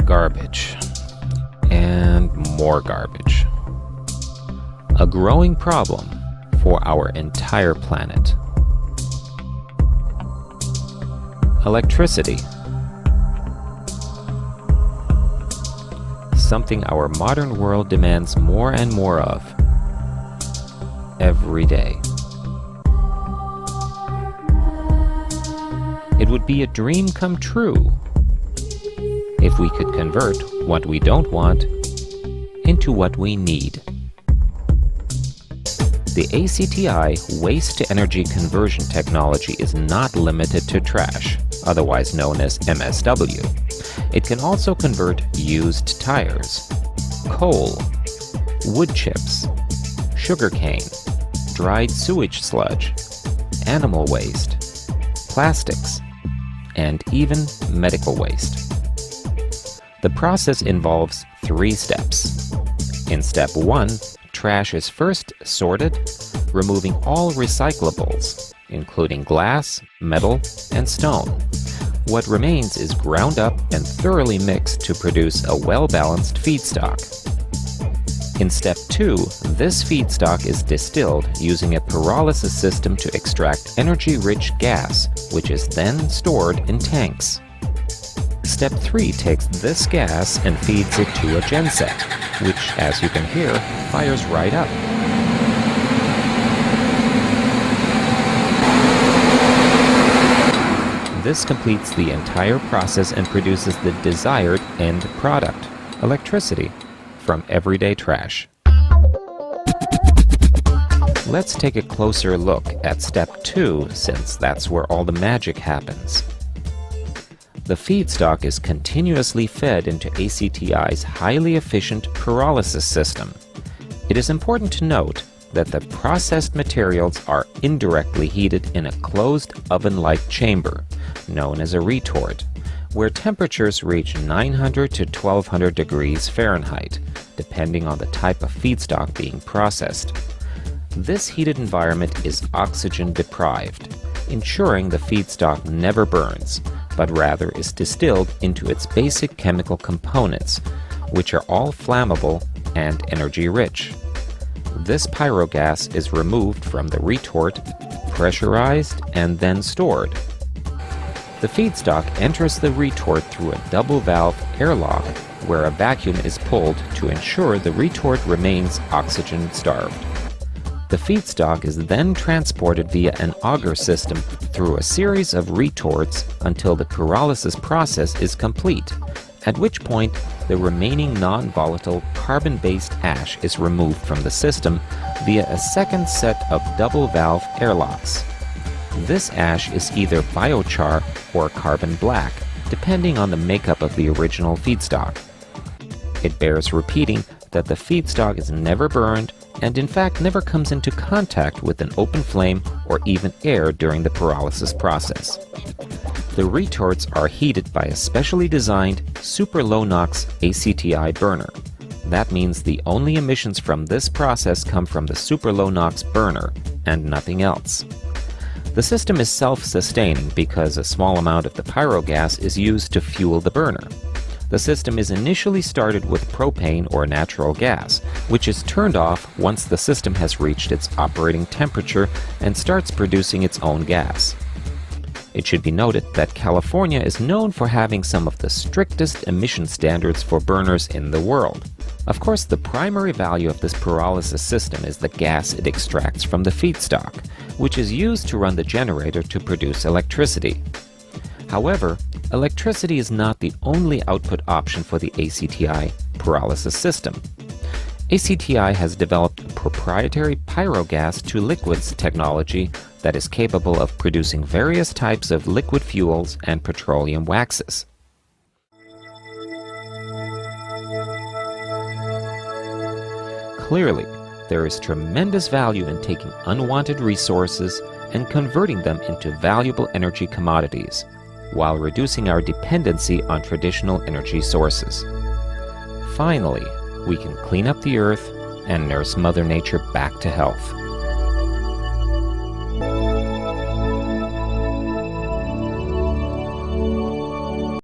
Garbage. And more garbage. A growing problem for our entire planet. Electricity. Something our modern world demands more and more of every day. It would be a dream come true if we could convert what we don't want into what we need. The ACTI waste-to-energy conversion technology is not limited to trash, otherwise known as MSW. It can also convert used tires, coal, wood chips, sugarcane, dried sewage sludge, animal waste, plastics, and even medical waste. The process involves 3 steps. In step 1, trash is first sorted, removing all recyclables, including glass, metal, and stone. What remains is ground up and thoroughly mixed to produce a well-balanced feedstock. In step 2, this feedstock is distilled using a pyrolysis system to extract energy-rich gas, which is then stored in tanks. Step 3 takes this gas and feeds it to a genset, which, as you can hear, fires right up. This completes the entire process and produces the desired end product, electricity, from everyday trash. Let's take a closer look at step 2, since that's where all the magic happens. The feedstock is continuously fed into ACTI's highly efficient pyrolysis system. It is important to note that the processed materials are indirectly heated in a closed oven-like chamber, known as a retort, where temperatures reach 900 to 1200 degrees Fahrenheit, depending on the type of feedstock being processed. This heated environment is oxygen deprived, ensuring the feedstock never burns, but rather is distilled into its basic chemical components, which are all flammable and energy-rich. This pyrogas is removed from the retort, pressurized, and then stored. The feedstock enters the retort through a double-valve airlock, where a vacuum is pulled to ensure the retort remains oxygen-starved. The feedstock is then transported via an auger system through a series of retorts until the pyrolysis process is complete, at which point the remaining non-volatile carbon-based ash is removed from the system via a second set of double-valve airlocks. This ash is either biochar or carbon black, depending on the makeup of the original feedstock. It bears repeating that the feedstock is never burned and in fact never comes into contact with an open flame or even air during the pyrolysis process. The retorts are heated by a specially designed super low NOx ACTI burner. That means the only emissions from this process come from the super low NOx burner and nothing else. The system is self-sustaining because a small amount of the pyrogas is used to fuel the burner. The system is initially started with propane or natural gas, which is turned off once the system has reached its operating temperature and starts producing its own gas. It should be noted that California is known for having some of the strictest emission standards for burners in the world. Of course, the primary value of this pyrolysis system is the gas it extracts from the feedstock, which is used to run the generator to produce electricity. However, electricity is not the only output option for the ACTI pyrolysis system. ACTI has developed a proprietary pyrogas to liquids technology that is capable of producing various types of liquid fuels and petroleum waxes. Clearly, there is tremendous value in taking unwanted resources and converting them into valuable energy commodities, while reducing our dependency on traditional energy sources. Finally, we can clean up the earth and nurse Mother Nature back to health.